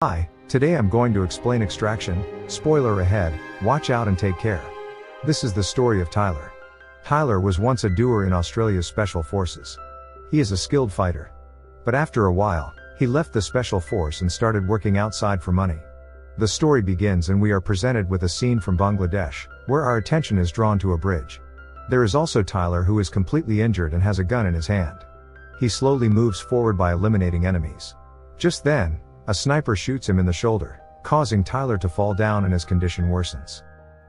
Hi, today I'm going to explain Extraction. Spoiler ahead, watch out and take care. This is the story of Tyler. Tyler was once a doer in Australia's Special Forces. He is a skilled fighter. But after a while, he left the Special Force and started working outside for money. The story begins and we are presented with a scene from Bangladesh, where our attention is drawn to a bridge. There is also Tyler, who is completely injured and has a gun in his hand. He slowly moves forward by eliminating enemies. Just then, a sniper shoots him in the shoulder, causing Tyler to fall down and his condition worsens.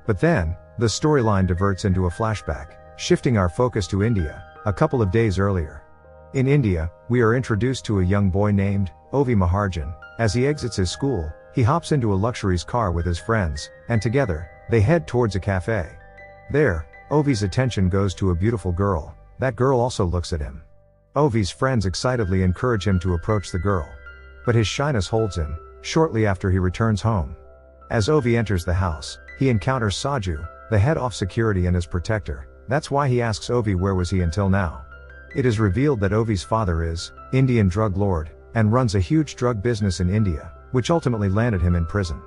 But then, the storyline diverts into a flashback, shifting our focus to India, a couple of days earlier. In India, we are introduced to a young boy named Ovi Maharjan. As he exits his school, he hops into a luxurious car with his friends, and together, they head towards a cafe. There, Ovi's attention goes to a beautiful girl. That girl also looks at him. Ovi's friends excitedly encourage him to approach the girl. But his shyness holds him, shortly after he returns home. As Ovi enters the house, he encounters Saju, the head of security and his protector. That's why he asks Ovi where was he until now. It is revealed that Ovi's father is Indian drug lord, and runs a huge drug business in India, which ultimately landed him in prison.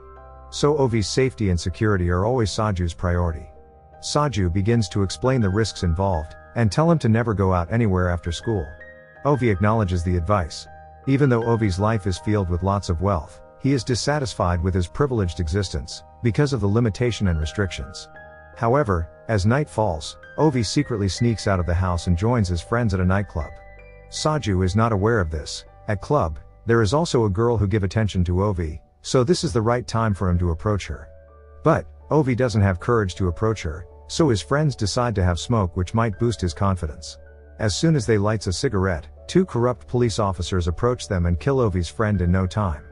So Ovi's safety and security are always Saju's priority. Saju begins to explain the risks involved, and tell him to never go out anywhere after school. Ovi acknowledges the advice. Even though Ovi's life is filled with lots of wealth, he is dissatisfied with his privileged existence, because of the limitation and restrictions. However, as night falls, Ovi secretly sneaks out of the house and joins his friends at a nightclub. Saju is not aware of this. At club, there is also a girl who gives attention to Ovi, so this is the right time for him to approach her. But, Ovi doesn't have courage to approach her, so his friends decide to have smoke, which might boost his confidence. As soon as they lights a cigarette, two corrupt police officers approach them and kill Ovi's friend in no time.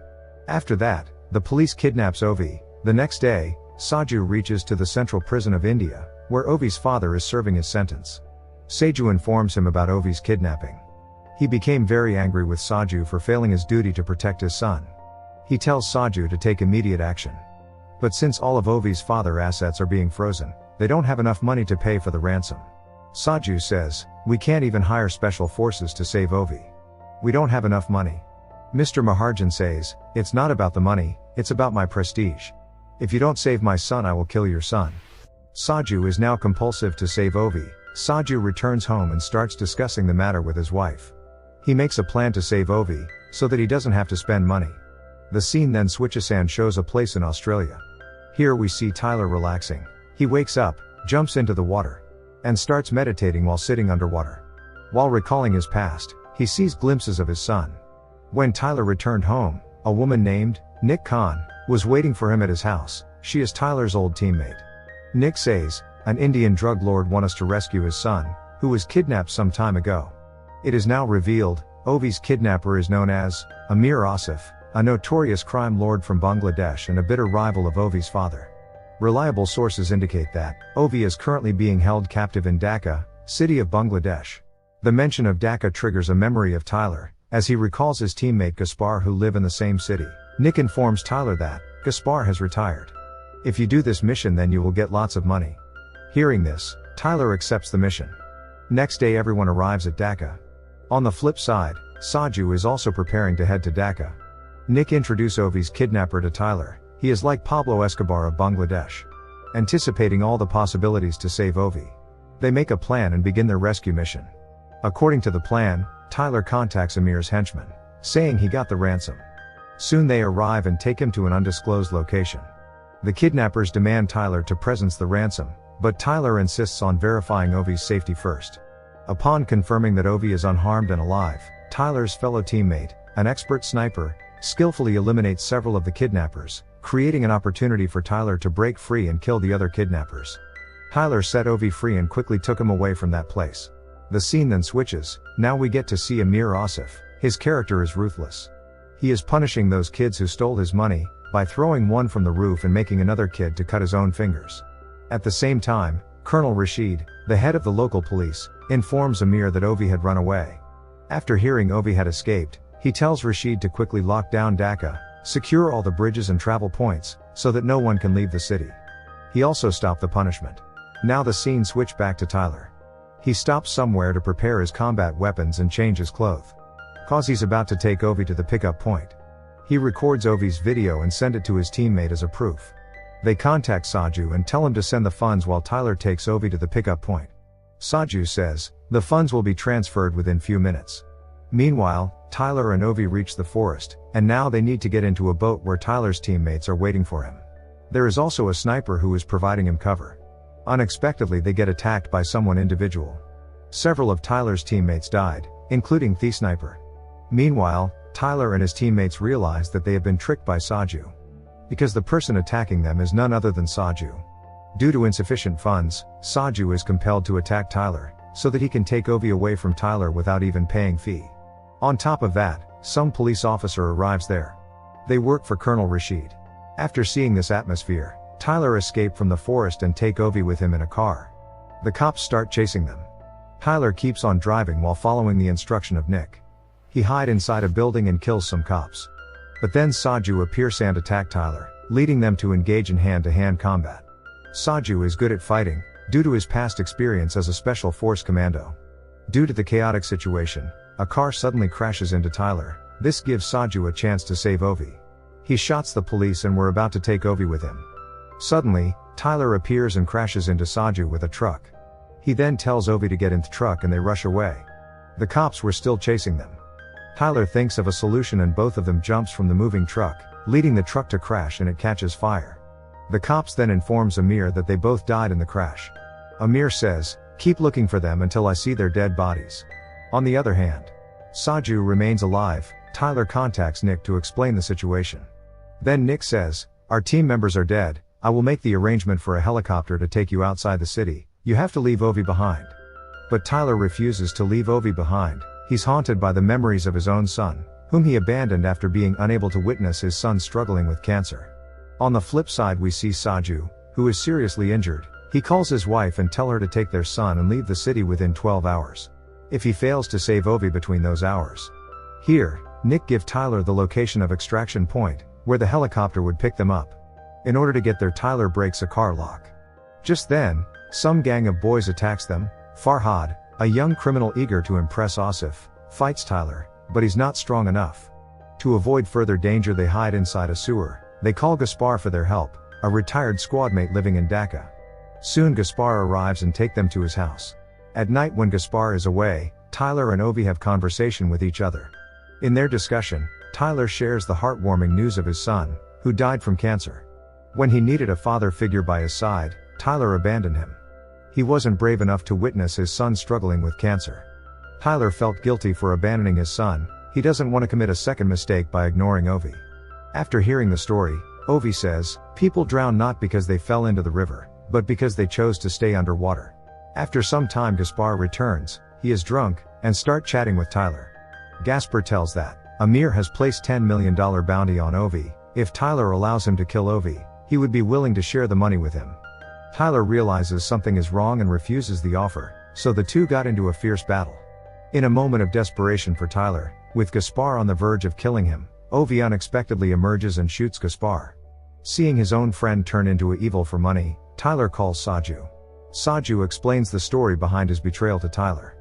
After that, the police kidnaps Ovi. The next day, Saju reaches to the central prison of India, where Ovi's father is serving his sentence. Saju informs him about Ovi's kidnapping. He became very angry with Saju for failing his duty to protect his son. He tells Saju to take immediate action. But since all of Ovi's father's assets are being frozen, they don't have enough money to pay for the ransom. Saju says, "We can't even hire special forces to save Ovi. We don't have enough money." Mr. Maharjan says, "It's not about the money, it's about my prestige. If you don't save my son, I will kill your son." Saju is now compulsive to save Ovi. Saju returns home and starts discussing the matter with his wife. He makes a plan to save Ovi, so that he doesn't have to spend money. The scene then switches and shows a place in Australia. Here we see Tyler relaxing. He wakes up, jumps into the water, and starts meditating while sitting underwater. While recalling his past, he sees glimpses of his son. When Tyler returned home, a woman named Nick Khan was waiting for him at his house. She is Tyler's old teammate. Nick says, "An Indian drug lord wants us to rescue his son, who was kidnapped some time ago." It is now revealed, Ovi's kidnapper is known as Amir Asif, a notorious crime lord from Bangladesh and a bitter rival of Ovi's father. Reliable sources indicate that Ovi is currently being held captive in Dhaka, city of Bangladesh. The mention of Dhaka triggers a memory of Tyler, as he recalls his teammate Gaspar, who live in the same city. Nick informs Tyler that Gaspar has retired. "If you do this mission, then you will get lots of money." Hearing this, Tyler accepts the mission. Next day everyone arrives at Dhaka. On the flip side, Saju is also preparing to head to Dhaka. Nick introduces Ovi's kidnapper to Tyler. He is like Pablo Escobar of Bangladesh. Anticipating all the possibilities to save Ovi, they make a plan and begin their rescue mission. According to the plan, Tyler contacts Amir's henchman, saying he got the ransom. Soon they arrive and take him to an undisclosed location. The kidnappers demand Tyler to present the ransom, but Tyler insists on verifying Ovi's safety first. Upon confirming that Ovi is unharmed and alive, Tyler's fellow teammate, an expert sniper, skillfully eliminates several of the kidnappers, creating an opportunity for Tyler to break free and kill the other kidnappers. Tyler set Ovi free and quickly took him away from that place. The scene then switches. Now we get to see Amir Asif. His character is ruthless. He is punishing those kids who stole his money, by throwing one from the roof and making another kid to cut his own fingers. At the same time, Colonel Rashid, the head of the local police, informs Amir that Ovi had run away. After hearing Ovi had escaped, he tells Rashid to quickly lock down Dhaka, secure all the bridges and travel points, so that no one can leave the city. He also stopped the punishment. Now the scene switched back to Tyler. He stops somewhere to prepare his combat weapons and change his clothes. Cause he's about to take Ovi to the pickup point. He records Ovi's video and sends it to his teammate as a proof. They contact Saju and tell him to send the funds while Tyler takes Ovi to the pickup point. Saju says, the funds will be transferred within few minutes. Meanwhile, Tyler and Ovi reach the forest, and now they need to get into a boat where Tyler's teammates are waiting for him. There is also a sniper who is providing him cover. Unexpectedly they get attacked by someone individual. Several of Tyler's teammates died, including the sniper. Meanwhile, Tyler and his teammates realize that they have been tricked by Saju. Because the person attacking them is none other than Saju. Due to insufficient funds, Saju is compelled to attack Tyler, so that he can take Ovi away from Tyler without even paying fee. On top of that, some police officer arrives there. They work for Colonel Rashid. After seeing this atmosphere, Tyler escapes from the forest and take Ovi with him in a car. The cops start chasing them. Tyler keeps on driving while following the instruction of Nick. He hides inside a building and kills some cops. But then Saju appears and attacks Tyler, leading them to engage in hand-to-hand combat. Saju is good at fighting, due to his past experience as a special force commando. Due to the chaotic situation, a car suddenly crashes into Tyler. This gives Saju a chance to save Ovi. He shots the police and were about to take Ovi with him. Suddenly, Tyler appears and crashes into Saju with a truck. He then tells Ovi to get in the truck and they rush away. The cops were still chasing them. Tyler thinks of a solution and both of them jumps from the moving truck, leading the truck to crash and it catches fire. The cops then informs Amir that they both died in the crash. Amir says, keep looking for them until I see their dead bodies. On the other hand, Saju remains alive. Tyler contacts Nick to explain the situation. Then Nick says, our team members are dead, I will make the arrangement for a helicopter to take you outside the city, you have to leave Ovi behind. But Tyler refuses to leave Ovi behind. He's haunted by the memories of his own son, whom he abandoned after being unable to witness his son struggling with cancer. On the flip side we see Saju, who is seriously injured. He calls his wife and tells her to take their son and leave the city within 12 hours. If he fails to save Ovi between those hours. Here, Nick gives Tyler the location of extraction point, where the helicopter would pick them up. In order to get there Tyler breaks a car lock. Just then, some gang of boys attacks them. Farhad, a young criminal eager to impress Asif, fights Tyler, but he's not strong enough. To avoid further danger they hide inside a sewer. They call Gaspar for their help, a retired squadmate living in Dhaka. Soon Gaspar arrives and take them to his house. At night when Gaspar is away, Tyler and Ovi have conversation with each other. In their discussion, Tyler shares the heartwarming news of his son, who died from cancer. When he needed a father figure by his side, Tyler abandoned him. He wasn't brave enough to witness his son struggling with cancer. Tyler felt guilty for abandoning his son. He doesn't want to commit a second mistake by ignoring Ovi. After hearing the story, Ovi says, people drown not because they fell into the river, but because they chose to stay underwater. After some time Gaspar returns, he is drunk, and start chatting with Tyler. Gaspar tells that Amir has placed $10 million bounty on Ovi. If Tyler allows him to kill Ovi, he would be willing to share the money with him. Tyler realizes something is wrong and refuses the offer, so the two got into a fierce battle. In a moment of desperation for Tyler, with Gaspar on the verge of killing him, Ovi unexpectedly emerges and shoots Gaspar. Seeing his own friend turn into an evil for money, Tyler calls Saju. Saju explains the story behind his betrayal to Tyler.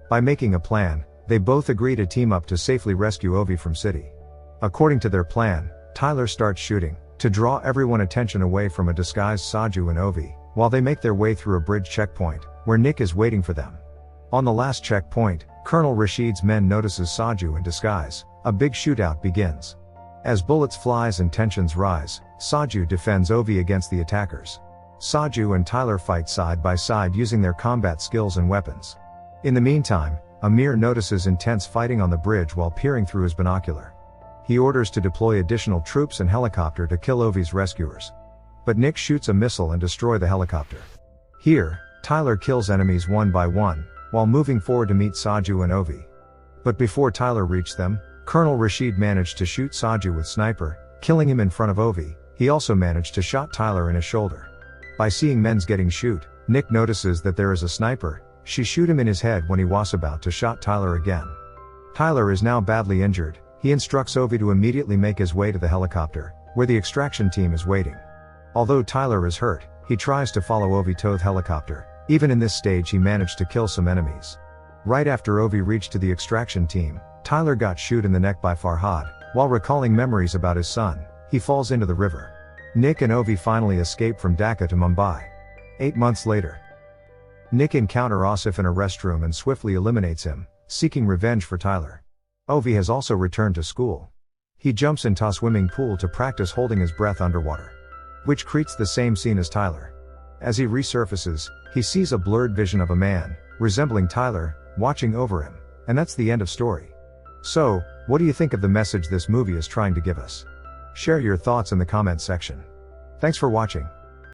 By making a plan, they both agree to team up to safely rescue Ovi from city. According to their plan, Tyler starts shooting, to draw everyone's attention away from a disguised Saju and Ovi, while they make their way through a bridge checkpoint, where Nick is waiting for them. On the last checkpoint, Colonel Rashid's men notices Saju in disguise. A big shootout begins. As bullets flies and tensions rise, Saju defends Ovi against the attackers. Saju and Tyler fight side by side using their combat skills and weapons. In the meantime, Amir notices intense fighting on the bridge while peering through his binocular. He orders to deploy additional troops and helicopter to kill Ovi's rescuers. But Nick shoots a missile and destroys the helicopter. Here, Tyler kills enemies one by one, while moving forward to meet Saju and Ovi. But before Tyler reached them, Colonel Rashid managed to shoot Saju with sniper, killing him in front of Ovi. He also managed to shoot Tyler in his shoulder. By seeing men's getting shoot, Nick notices that there is a sniper. She shoot him in his head when he was about to shoot Tyler again. Tyler is now badly injured. He instructs Ovi to immediately make his way to the helicopter, where the extraction team is waiting. Although Tyler is hurt, he tries to follow Ovi to the helicopter. Even in this stage he managed to kill some enemies. Right after Ovi reached to the extraction team, Tyler got shot in the neck by Farhad. While recalling memories about his son, he falls into the river. Nick and Ovi finally escape from Dhaka to Mumbai. 8 months later, Nick encounters Asif in a restroom and swiftly eliminates him, seeking revenge for Tyler. Ovi has also returned to school. He jumps into a swimming pool to practice holding his breath underwater, which creates the same scene as Tyler. As he resurfaces, he sees a blurred vision of a man, resembling Tyler, watching over him, and that's the end of story. So, what do you think of the message this movie is trying to give us? Share your thoughts in the comments section. Thanks for watching.